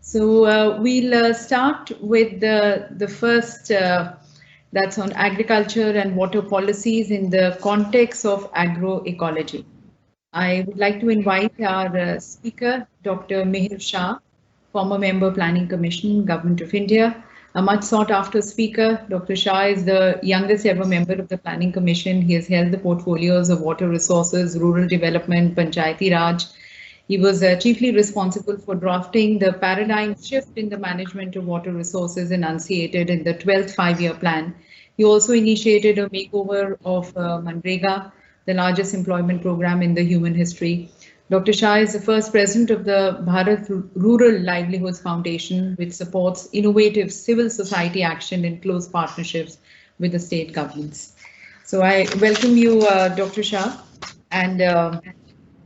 So we'll start with the first that's on agriculture and water policies in the context of agroecology. I would like to invite our speaker, Dr. Mihir Shah, former member Planning Commission, Government of India. A much sought after speaker, Dr. Shah is the youngest ever member of the Planning Commission. He has held the portfolios of water resources, rural development, Panchayati Raj. He was chiefly responsible for drafting the paradigm shift in the management of water resources enunciated in the 12th five-year plan. He also initiated a makeover of Manrega, the largest employment program in the human history. Dr. Shah is the first president of the Bharat Rural Livelihoods Foundation, which supports innovative civil society action in close partnerships with the state governments. So I welcome you, Dr. Shah, and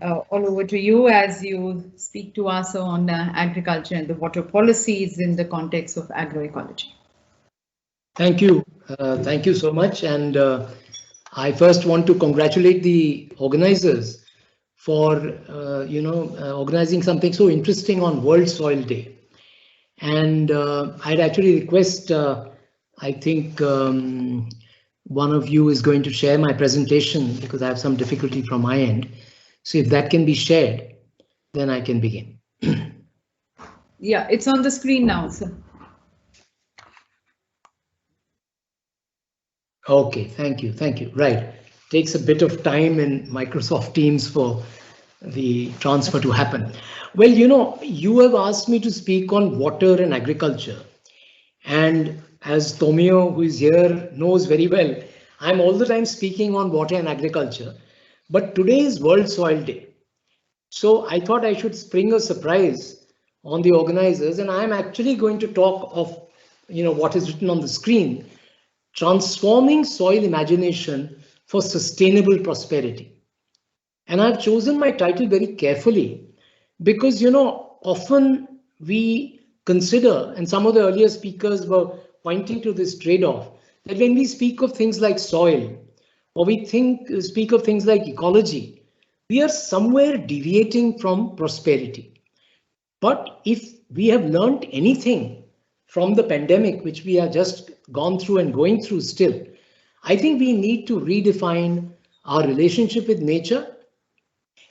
all over to you as you speak to us on agriculture and the water policies in the context of agroecology. Thank you. Thank you so much. And I first want to congratulate the organizers for, organizing something so interesting on World Soil Day. And I'd actually request, I think one of you is going to share my presentation because I have some difficulty from my end. So if that can be shared, then I can begin. Yeah, it's on the screen now, sir. Okay, thank you. Thank you. Right. Takes a bit of time in Microsoft Teams for the transfer to happen. Well, you have asked me to speak on water and agriculture. And as Tomio, who is here, knows very well, I'm all the time speaking on water and agriculture. But today is World Soil Day. So I thought I should spring a surprise on the organizers, and I'm actually going to talk of, what is written on the screen, transforming soil imagination for sustainable prosperity. And I've chosen my title very carefully because, often we consider, and some of the earlier speakers were pointing to this trade-off, that when we speak of things like soil, or we speak of things like ecology, we are somewhere deviating from prosperity. But if we have learned anything from the pandemic, which we have just gone through and going through still, I think we need to redefine our relationship with nature.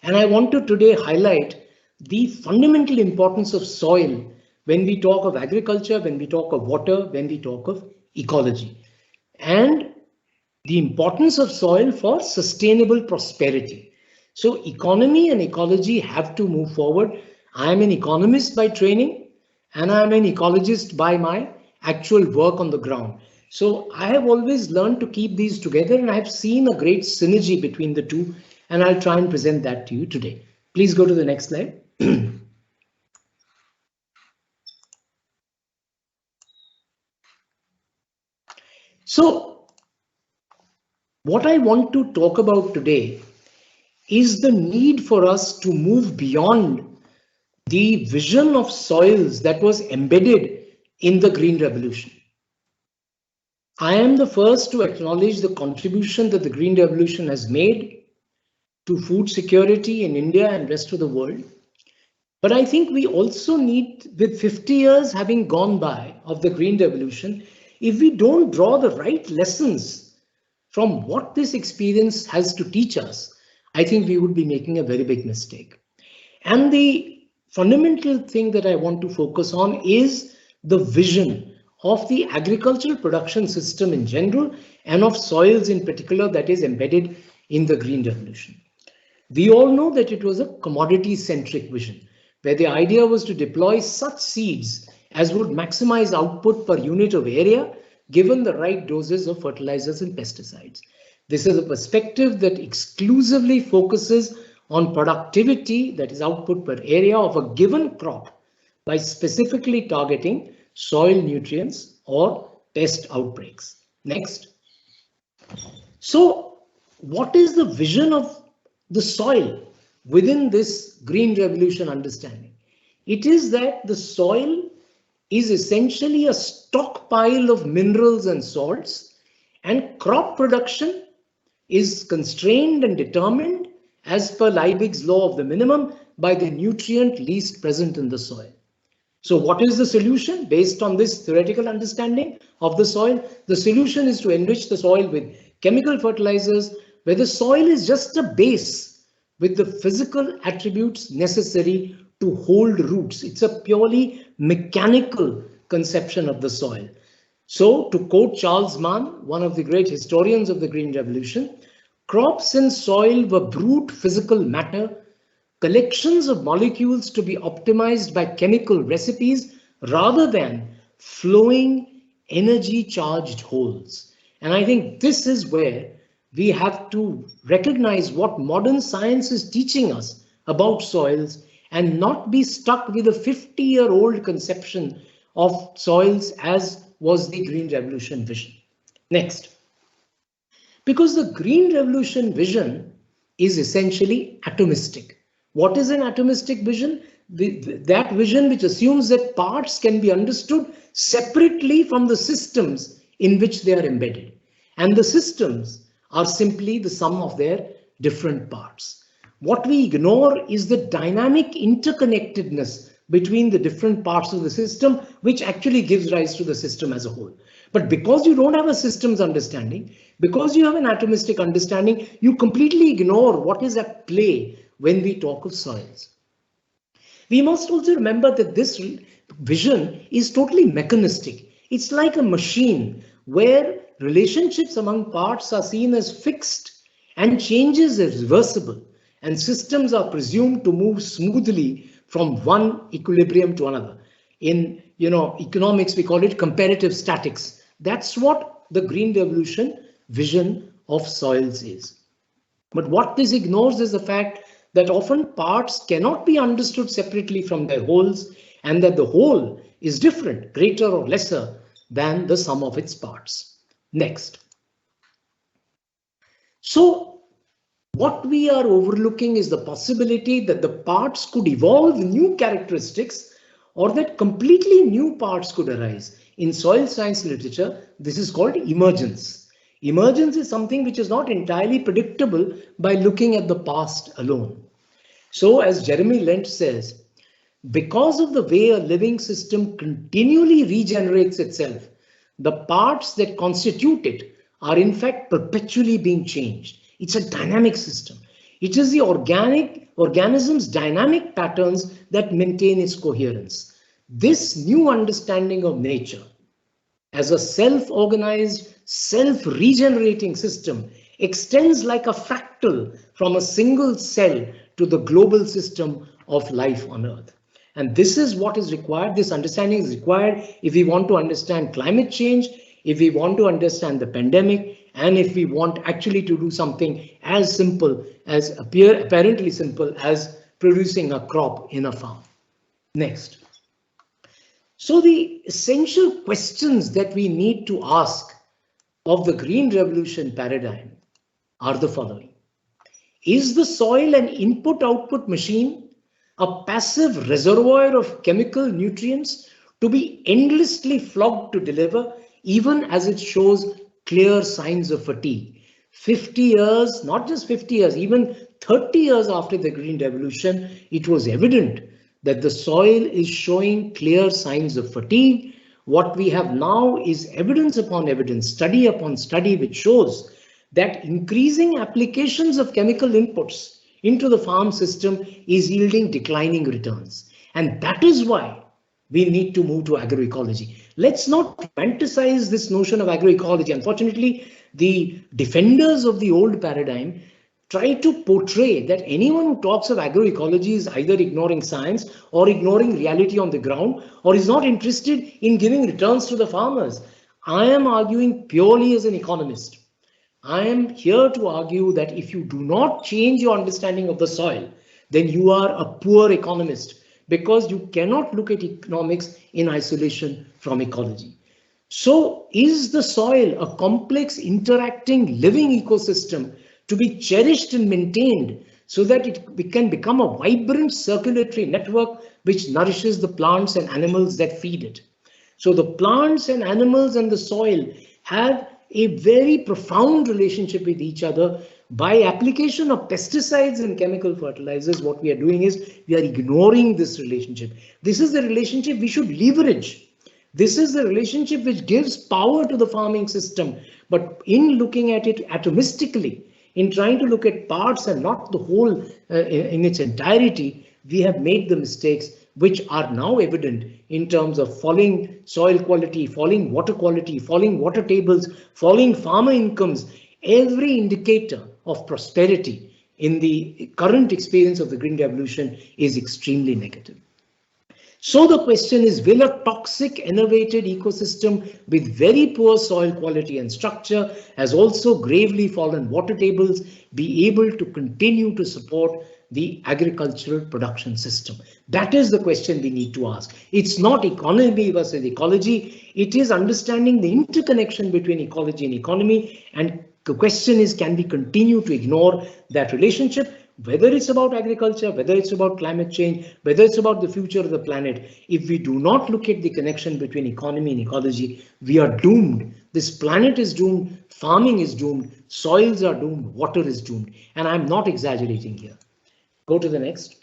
And I want to today highlight the fundamental importance of soil when we talk of agriculture, when we talk of water, when we talk of ecology, and the importance of soil for sustainable prosperity. So economy and ecology have to move forward. I am an economist by training, and I am an ecologist by my actual work on the ground. So I have always learned to keep these together, and I have seen a great synergy between the two, and I'll try and present that to you today. Please go to the next slide. So what I want to talk about today is the need for us to move beyond the vision of soils that was embedded in the Green Revolution. I am the first to acknowledge the contribution that the Green Revolution has made to food security in India and rest of the world. But I think we also need, with 50 years having gone by of the Green Revolution, if we don't draw the right lessons from what this experience has to teach us, I think we would be making a very big mistake. And the fundamental thing that I want to focus on is the vision of the agricultural production system in general and of soils in particular that is embedded in the Green Revolution. We all know that it was a commodity-centric vision, where the idea was to deploy such seeds as would maximize output per unit of area given the right doses of fertilizers and pesticides. This is a perspective that exclusively focuses on productivity, that is output per area of a given crop, by specifically targeting soil nutrients or pest outbreaks. Next. So what is the vision of the soil within this Green Revolution understanding? It is that the soil is essentially a stockpile of minerals and salts, and crop production is constrained and determined as per Liebig's law of the minimum by the nutrient least present in the soil. So what is the solution based on this theoretical understanding of the soil? The solution is to enrich the soil with chemical fertilizers, where the soil is just a base with the physical attributes necessary to hold roots. It's a purely mechanical conception of the soil. So, to quote Charles Mann, one of the great historians of the Green Revolution, crops and soil were brute physical matter, collections of molecules to be optimized by chemical recipes rather than flowing energy charged wholes. And I think this is where we have to recognize what modern science is teaching us about soils and not be stuck with a 50-year-old conception of soils as was the Green Revolution vision. Next. Because the Green Revolution vision is essentially atomistic. What is an atomistic vision? That vision which assumes that parts can be understood separately from the systems in which they are embedded. And the systems are simply the sum of their different parts. What we ignore is the dynamic interconnectedness between the different parts of the system, which actually gives rise to the system as a whole. But because you don't have a systems understanding, because you have an atomistic understanding, you completely ignore what is at play when we talk of soils. We must also remember that this vision is totally mechanistic. It's like a machine where relationships among parts are seen as fixed and changes as reversible, and systems are presumed to move smoothly from one equilibrium to another. In economics, we call it comparative statics. That's what the Green Revolution vision of soils is. But what this ignores is the fact that often parts cannot be understood separately from their wholes, and that the whole is different, greater or lesser than the sum of its parts. Next. So what we are overlooking is the possibility that the parts could evolve new characteristics, or that completely new parts could arise. In soil science literature, this is called emergence. Emergence is something which is not entirely predictable by looking at the past alone. So as Jeremy Lent says, because of the way a living system continually regenerates itself, the parts that constitute it are in fact perpetually being changed. It's a dynamic system. It is the organism's dynamic patterns that maintain its coherence. This new understanding of nature as a self-organized, self-regenerating system extends like a fractal from a single cell to the global system of life on Earth. And this is what is required. This understanding is required if we want to understand climate change, if we want to understand the pandemic, and if we want actually to do something as simple as apparently simple as producing a crop in a farm. Next. So the essential questions that we need to ask of the Green Revolution paradigm are the following. Is the soil an input-output machine, a passive reservoir of chemical nutrients to be endlessly flogged to deliver, even as it shows clear signs of fatigue? 50 years, not just 50 years, even 30 years after the Green Revolution, it was evident that the soil is showing clear signs of fatigue. What we have now is evidence upon evidence, study upon study, which shows that increasing applications of chemical inputs into the farm system is yielding declining returns. And that is why we need to move to agroecology. Let's not romanticize this notion of agroecology. Unfortunately, the defenders of the old paradigm try to portray that anyone who talks of agroecology is either ignoring science or ignoring reality on the ground, or is not interested in giving returns to the farmers. I am arguing purely as an economist. I am here to argue that if you do not change your understanding of the soil, then you are a poor economist, because you cannot look at economics in isolation from ecology. So is the soil a complex, interacting, living ecosystem to be cherished and maintained so that it can become a vibrant circulatory network which nourishes the plants and animals that feed it? So the plants and animals and the soil have a very profound relationship with each other, By application of pesticides and chemical fertilizers, what we are doing is we are ignoring this relationship. This is the relationship we should leverage. This is the relationship which gives power to the farming system. But in looking at it atomistically, in trying to look at parts and not the whole in its entirety, we have made the mistakes which are now evident in terms of falling soil quality, falling water quality, falling water tables, falling farmer incomes. Every indicator of prosperity in the current experience of the Green Revolution is extremely negative. So the question is, will a toxic, enervated ecosystem with very poor soil quality and structure, as also gravely fallen water tables, be able to continue to support the agricultural production system? That is the question we need to ask. It's not economy versus ecology. It is understanding the interconnection between ecology and economy. And the question is, can we continue to ignore that relationship? Whether it's about agriculture, whether it's about climate change, whether it's about the future of the planet, if we do not look at the connection between economy and ecology, we are doomed. This planet is doomed, farming is doomed, soils are doomed, water is doomed. And I'm not exaggerating here. Go to the next.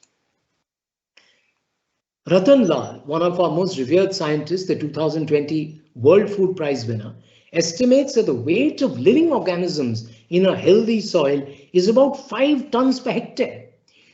Ratan Lal, one of our most revered scientists, the 2020 World Food Prize winner, estimates that the weight of living organisms in a healthy soil is about 5 tons per hectare.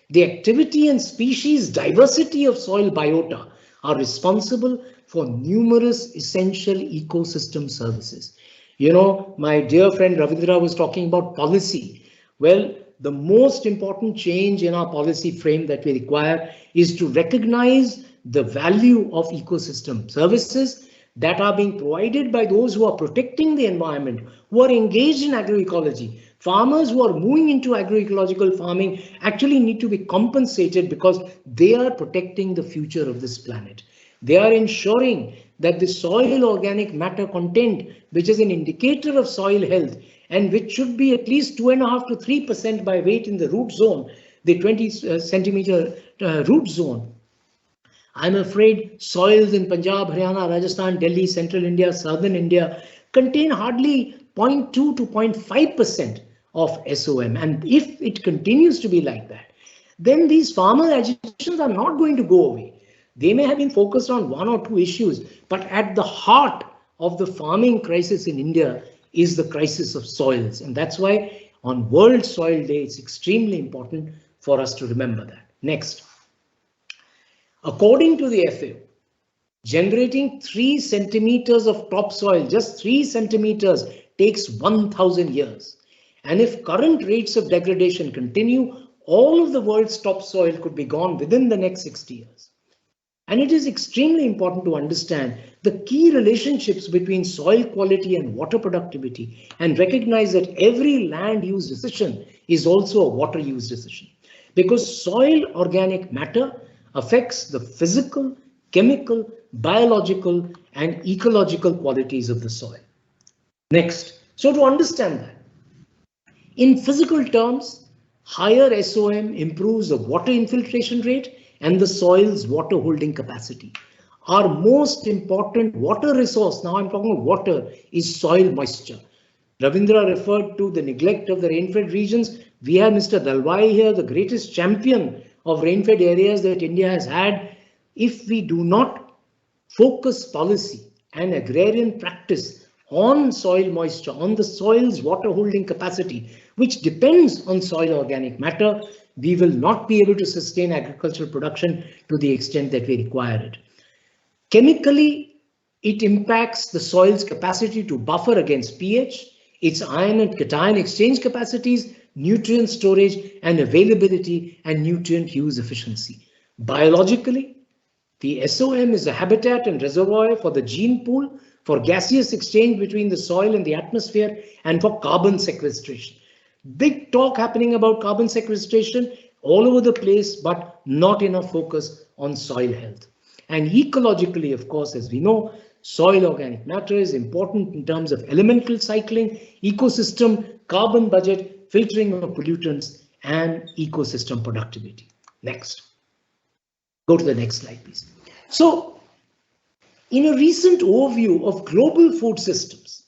The activity and species diversity of soil biota are responsible for numerous essential ecosystem services. You know, my dear friend Ravindra was talking about policy. Well, the most important change in our policy frame that we require is to recognize the value of ecosystem services that are being provided by those who are protecting the environment, who are engaged in agroecology. Farmers who are moving into agroecological farming actually need to be compensated because they are protecting the future of this planet. They are ensuring that the soil organic matter content, which is an indicator of soil health and which should be at least 2.5 to 3% by weight in the root zone, the 20 centimeter root zone. I'm afraid soils in Punjab, Haryana, Rajasthan, Delhi, Central India, Southern India contain hardly 0.2 to 0.5% of SOM. And if it continues to be like that, then these farmer agitations are not going to go away. They may have been focused on 1 or 2 issues, but at the heart of the farming crisis in India is the crisis of soils. And that's why on World Soil Day, it's extremely important for us to remember that. Next. According to the FAO, generating 3 centimeters of topsoil, just 3 centimeters, takes 1,000 years. And if current rates of degradation continue, all of the world's topsoil could be gone within the next 60 years. And it is extremely important to understand the key relationships between soil quality and water productivity and recognize that every land use decision is also a water use decision, because soil organic matter affects the physical, chemical, biological, and ecological qualities of the soil. Next, so to understand that, in physical terms, higher SOM improves the water infiltration rate and the soil's water holding capacity. Our most important water resource, now I'm talking about water, is soil moisture. Ravindra referred to the neglect of the rain-fed regions. We have Mr. Dalwai here, the greatest champion of rain-fed areas that India has had. If we do not focus policy and agrarian practice on soil moisture, on the soil's water holding capacity, which depends on soil organic matter, we will not be able to sustain agricultural production to the extent that we require it. Chemically, it impacts the soil's capacity to buffer against pH, its ion and cation exchange capacities, nutrient storage and availability, and nutrient use efficiency. Biologically, the SOM is a habitat and reservoir for the gene pool, for gaseous exchange between the soil and the atmosphere, and for carbon sequestration. Big talk happening about carbon sequestration all over the place, but not enough focus on soil health. And ecologically, of course, as we know, soil organic matter is important in terms of elemental cycling, ecosystem, carbon budget, filtering of pollutants, and ecosystem productivity. Next. Go to the next slide, please. So, in a recent overview of global food systems,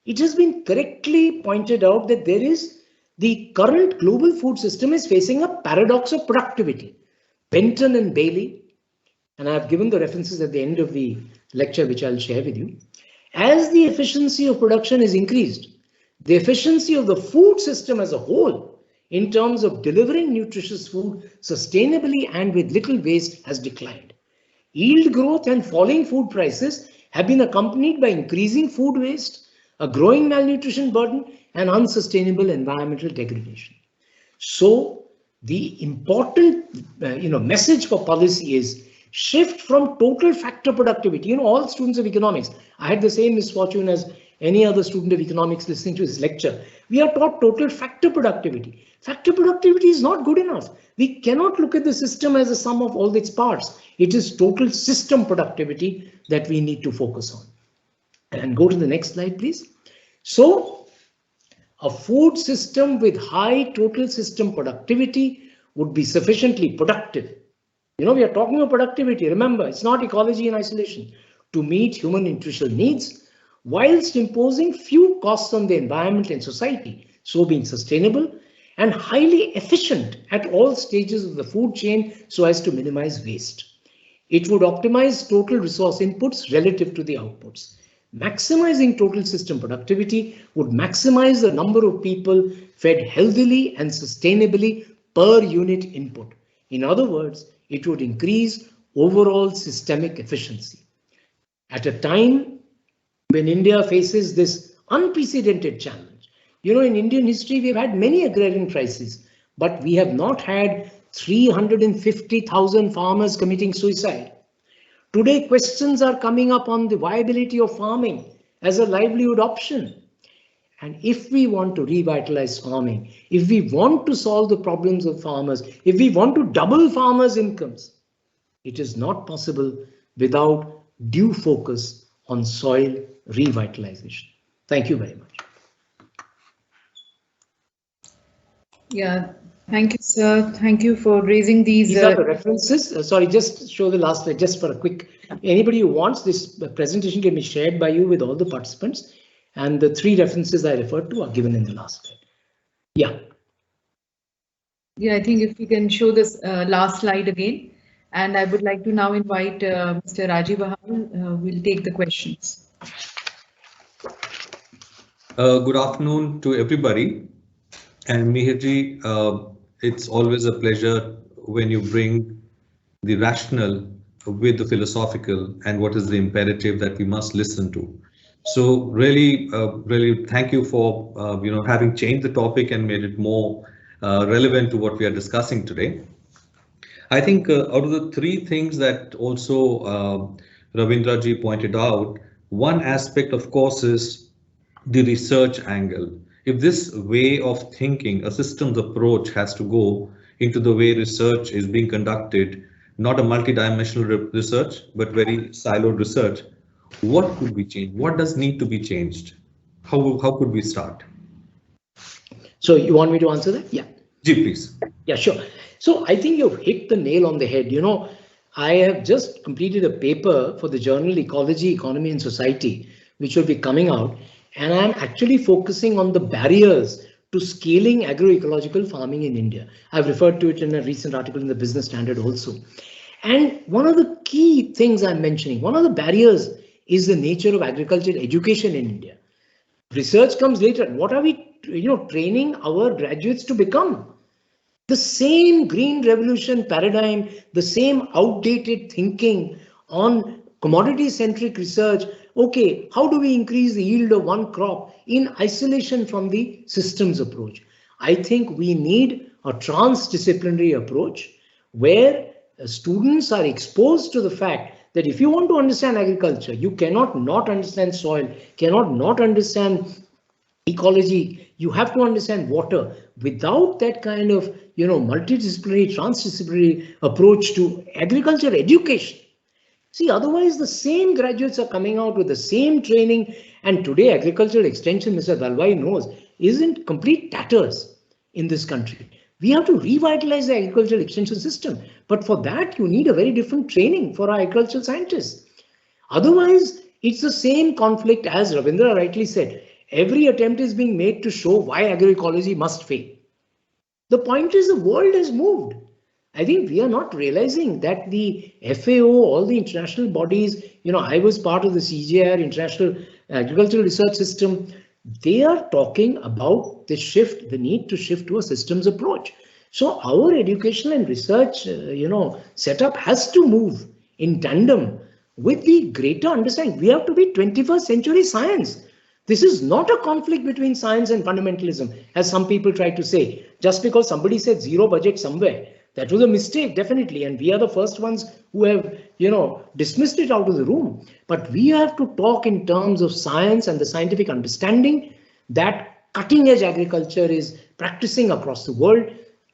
it has been correctly pointed out that there is The current global food system is facing a paradox of productivity. Benton and Bailey, and I've given the references at the end of the lecture, which I'll share with you. As the efficiency of production is increased, the efficiency of the food system as a whole, in terms of delivering nutritious food sustainably and with little waste, has declined. Yield growth and falling food prices have been accompanied by increasing food waste, a growing malnutrition burden, and unsustainable environmental degradation. So the important message for policy is shift from total factor productivity. All students of economics, I had the same misfortune as any other student of economics listening to this lecture. We are taught total factor productivity. Factor productivity is not good enough. We cannot look at the system as a sum of all its parts. It is total system productivity that we need to focus on. And go to the next slide, please. So a food system with high total system productivity would be sufficiently productive. We are talking about productivity. Remember, it's not ecology in isolation. To meet human nutritional needs, whilst imposing few costs on the environment and society, so being sustainable and highly efficient at all stages of the food chain so as to minimize waste. It would optimize total resource inputs relative to the outputs. Maximizing total system productivity would maximize the number of people fed healthily and sustainably per unit input. In other words, it would increase overall systemic efficiency. At a time when India faces this unprecedented challenge, in Indian history, we've had many agrarian crises, but we have not had 350,000 farmers committing suicide. Today, questions are coming up on the viability of farming as a livelihood option. And if we want to revitalize farming, if we want to solve the problems of farmers, if we want to double farmers' incomes, it is not possible without due focus on soil revitalization. Thank you very much. Yeah, thank you, sir. Thank you for raising these. These are the references. Sorry, just show the last slide just for a quick. Anybody who wants this presentation can be shared by you with all the participants. And the 3 references I referred to are given in the last slide. Yeah. Yeah, I think if we can show this last slide again. And I would like to now invite Mr. Rajiv Bahal. We'll take the questions. Good afternoon to everybody. And Mihirji, it's always a pleasure when you bring the rational with the philosophical and what is the imperative that we must listen to. So really thank you for having changed the topic and made it more relevant to what we are discussing today. I think out of the 3 things that also Ravindra ji pointed out, one aspect of course is the research angle. If this way of thinking, a systems approach, has to go into the way research is being conducted, not a multidimensional research, but very siloed research, what could be changed? What does need to be changed? How could we start? So you want me to answer that? Yeah. Ji, please. Yeah, sure. So I think you've hit the nail on the head. I have just completed a paper for the journal Ecology, Economy and Society, which will be coming out. And I'm actually focusing on the barriers to scaling agroecological farming in India. I've referred to it in a recent article in the Business Standard also. And one of the key things I'm mentioning, one of the barriers is the nature of agriculture education in India. Research comes later. What are we, training our graduates to become? The same green revolution paradigm, the same outdated thinking on commodity-centric research. Okay, how do we increase the yield of one crop in isolation from the systems approach? I think we need a transdisciplinary approach where students are exposed to the fact that if you want to understand agriculture, you cannot not understand soil, cannot not understand ecology, you have to understand water. Without that kind of, multidisciplinary, transdisciplinary approach to agriculture education, see, otherwise the same graduates are coming out with the same training, and today agricultural extension, Mr. Dalwai knows, is in complete tatters in this country. We have to revitalize the agricultural extension system, but for that you need a very different training for our agricultural scientists. Otherwise, it's the same conflict as Ravindra rightly said. Every attempt is being made to show why agroecology must fail. The point is the world has moved. I think we are not realizing that the FAO, all the international bodies, I was part of the CGIAR, International Agricultural Research System. They are talking about the shift, the need to shift to a systems approach. So our educational and research, setup has to move in tandem with the greater understanding. We have to be 21st century science. This is not a conflict between science and fundamentalism, as some people try to say. Just because somebody said zero budget somewhere, that was a mistake, definitely. And we are the first ones who have, dismissed it out of the room. But we have to talk in terms of science and the scientific understanding that cutting edge agriculture is practicing across the world.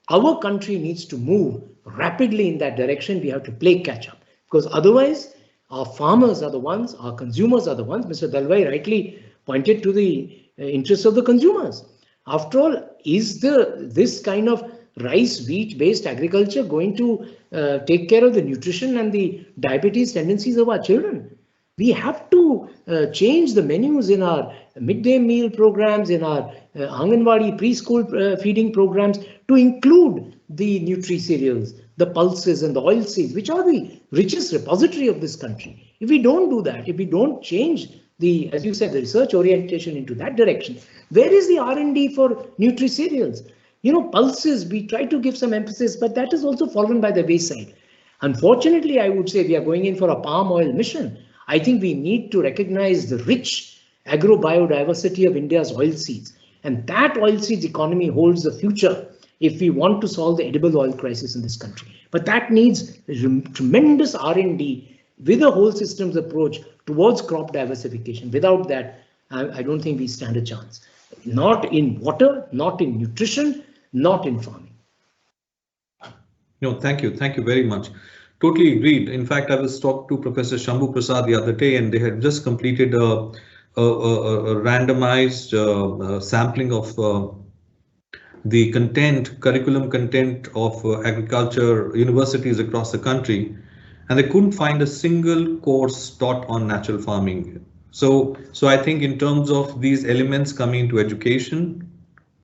Our country needs to move rapidly in that direction. We have to play catch up, because otherwise our farmers are the ones, our consumers are the ones. Mr. Dalwai rightly pointed to the interests of the consumers. After all, is this kind of rice, wheat based agriculture going to take care of the nutrition and the diabetes tendencies of our children? We have to change the menus in our midday meal programs, in our Anganwadi preschool feeding programs, to include the nutri-cereals, the pulses and the oil seeds, which are the richest repository of this country. If we don't do that, if we don't change the, as you said, the research orientation into that direction, where is the R&D for nutri-cereals? Pulses, we try to give some emphasis, but that has also fallen by the wayside. Unfortunately, I would say we are going in for a palm oil mission. I think we need to recognize the rich agro-biodiversity of India's oilseeds. And that oilseeds economy holds the future if we want to solve the edible oil crisis in this country. But that needs tremendous R&D with a whole systems approach towards crop diversification. Without that, I don't think we stand a chance. Not in water, not in nutrition, not in farming. No, thank you. Thank you very much. Totally agreed. In fact, I was talking to Professor Shambhu Prasad the other day, and they had just completed a randomized sampling of the curriculum content of agriculture universities across the country, and they couldn't find a single course taught on natural farming. So I think in terms of these elements coming into education,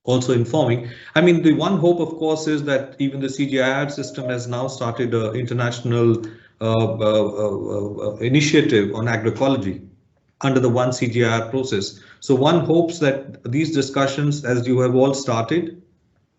also informing, I mean, the one hope, of course, is that even the CGIAR system has now started an international initiative on agroecology under the one CGIAR process. So one hopes that these discussions, as you have all started,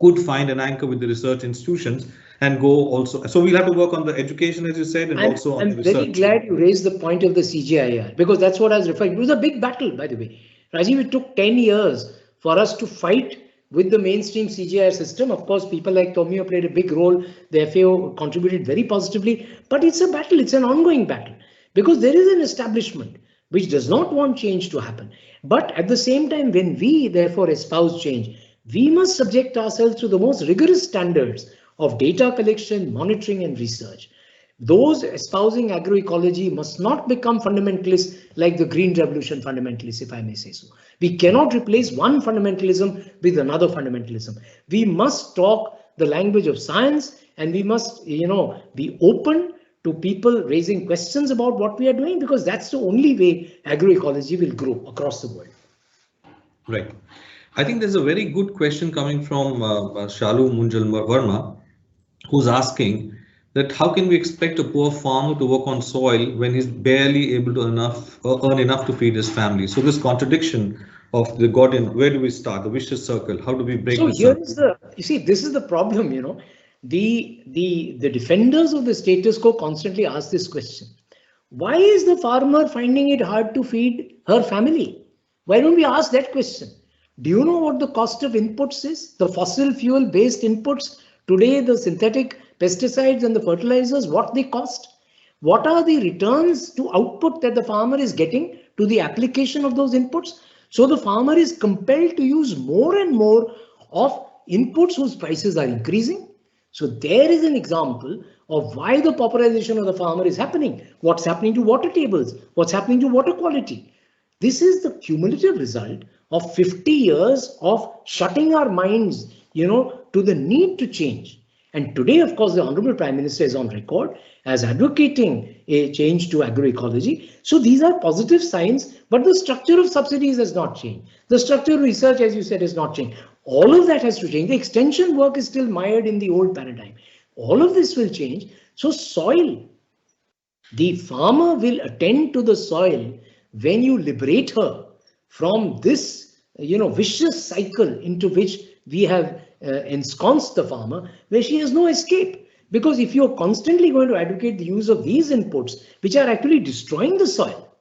could find an anchor with the research institutions and go also. So we'll have to work on the education, as you said, and also on the research. I'm very glad you raised the point of the CGIAR, because that's what I was referring to. It was a big battle, by the way. Rajiv, it took 10 years for us to fight with the mainstream CGIAR system. Of course, people like Tomio played a big role. The FAO contributed very positively, but it's a battle. It's an ongoing battle, because there is an establishment which does not want change to happen. But at the same time, when we therefore espouse change, we must subject ourselves to the most rigorous standards of data collection, monitoring and research. Those espousing agroecology must not become fundamentalists like the Green Revolution fundamentalists, if I may say so. We cannot replace one fundamentalism with another fundamentalism. We must talk the language of science, and we must, be open to people raising questions about what we are doing, because that's the only way agroecology will grow across the world. Right. I think there's a very good question coming from Shalu Munjal Verma, who's asking that how can we expect a poor farmer to work on soil when he's barely able to earn enough to feed his family? So this contradiction of the Gordian, where do we start? The vicious circle. How do we break this? So you see, this is the problem. The defenders of the status quo constantly ask this question: why is the farmer finding it hard to feed her family? Why don't we ask that question? Do you know what the cost of inputs is? The fossil fuel based inputs today, the synthetic pesticides and the fertilizers, what they cost? What are the returns to output that the farmer is getting to the application of those inputs? So the farmer is compelled to use more and more of inputs whose prices are increasing. So there is an example of why the pauperization of the farmer is happening. What's happening to water tables? What's happening to water quality? This is the cumulative result of 50 years of shutting our minds, to the need to change. And today, of course, the Honorable Prime Minister is on record as advocating a change to agroecology. So these are positive signs, but the structure of subsidies has not changed. The structure of research, as you said, has not changed. All of that has to change. The extension work is still mired in the old paradigm. All of this will change. So soil, the farmer will attend to the soil when you liberate her from this, vicious cycle into which we have ensconced the farmer, where she has no escape. Because if you're constantly going to advocate the use of these inputs, which are actually destroying the soil,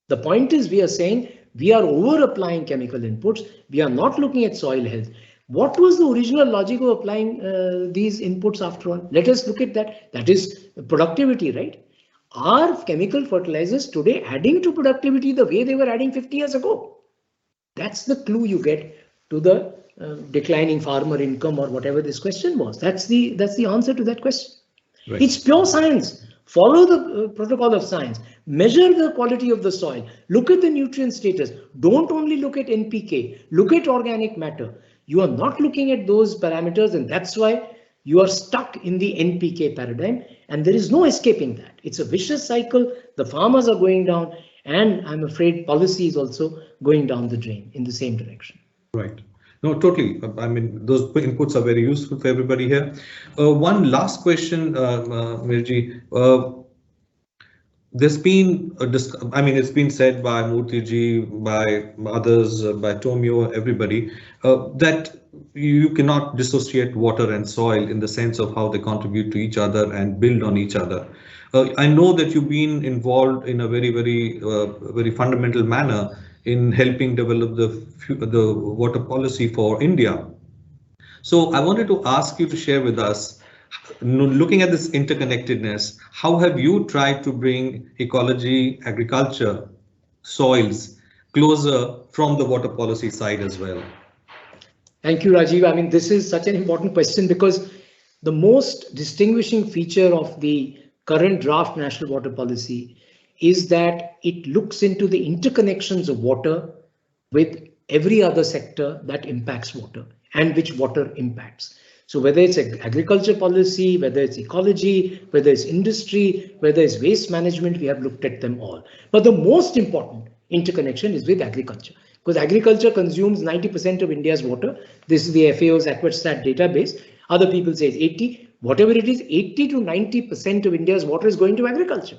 the point is we are saying we are over applying chemical inputs. We are not looking at soil health. What was the original logic of applying these inputs after all? Let us look at that. That is productivity, right? Are chemical fertilizers today adding to productivity the way they were adding 50 years ago? That's the clue you get to the declining farmer income or whatever this question was. That's the answer to that question. Right. It's pure science. Follow the protocol of science. Measure the quality of the soil. Look at the nutrient status. Don't only look at NPK. Look at organic matter. You are not looking at those parameters, and that's why you are stuck in the NPK paradigm, and there is no escaping that. It's a vicious cycle. The farmers are going down, and I'm afraid policy is also going down the drain in the same direction. Right. No, totally. I mean, those inputs are very useful for everybody here. One last question, Mirji. There's been it's been said by Murthy ji, by others, by Tomio, everybody, that you cannot dissociate water and soil in the sense of how they contribute to each other and build on each other. I know that you've been involved in a very fundamental manner in helping develop the water policy for India. So I wanted to ask you to share with us, looking at this interconnectedness, how have you tried to bring ecology, agriculture, soils closer from the water policy side as well? Thank you, Rajiv. I mean, this is such an important question because the most distinguishing feature of the current draft national water policy is that it looks into the interconnections of water with every other sector that impacts water and which water impacts. So whether it's agriculture policy, whether it's ecology, whether it's industry, whether it's waste management, we have looked at them all. But the most important interconnection is with agriculture, because agriculture consumes 90% of India's water. This is the FAO's Aquastat database. Other people say it's 80, whatever it is, 80 to 90% of India's water is going to agriculture.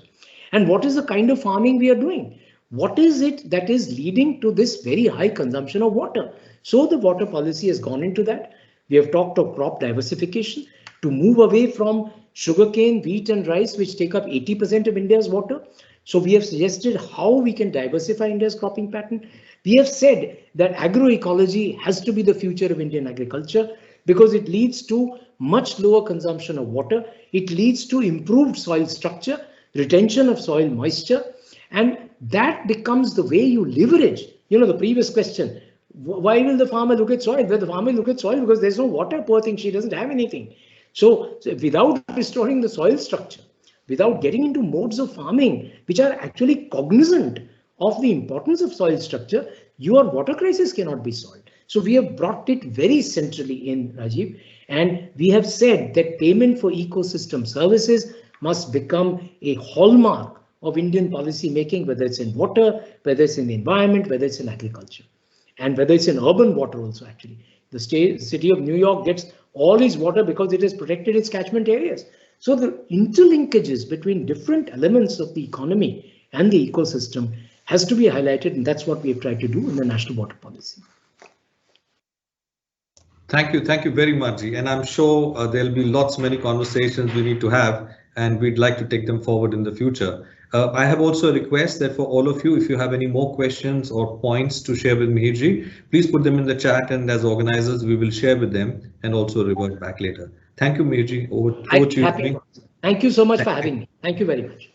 And what is the kind of farming we are doing? What is it that is leading to this very high consumption of water? So the water policy has gone into that. We have talked of crop diversification to move away from sugarcane, wheat and rice, which take up 80% of India's water. So we have suggested how we can diversify India's cropping pattern. We have said that agroecology has to be the future of Indian agriculture because it leads to much lower consumption of water. It leads to improved soil structure, retention of soil moisture, and that becomes the way you leverage. The previous question, why will the farmer look at soil? Well, the farmer look at soil because there's no water, poor thing, she doesn't have anything. So without restoring the soil structure, without getting into modes of farming, which are actually cognizant of the importance of soil structure, your water crisis cannot be solved. So we have brought it very centrally in, Rajiv, and we have said that payment for ecosystem services must become a hallmark of Indian policy making, whether it's in water, whether it's in the environment, whether it's in agriculture, and whether it's in urban water also. Actually, the city of New York gets all its water because it has protected its catchment areas. So the interlinkages between different elements of the economy and the ecosystem has to be highlighted, and that's what we have tried to do in the national water policy. Thank you very much, and I'm sure there'll be many conversations we need to have, and we'd like to take them forward in the future. I have also a request that for all of you, if you have any more questions or points to share with Mihirji, please put them in the chat, and as organizers, we will share with them and also revert back later. Thank you, Mihirji. Over to you. Thank you so much for having me. Thank you very much.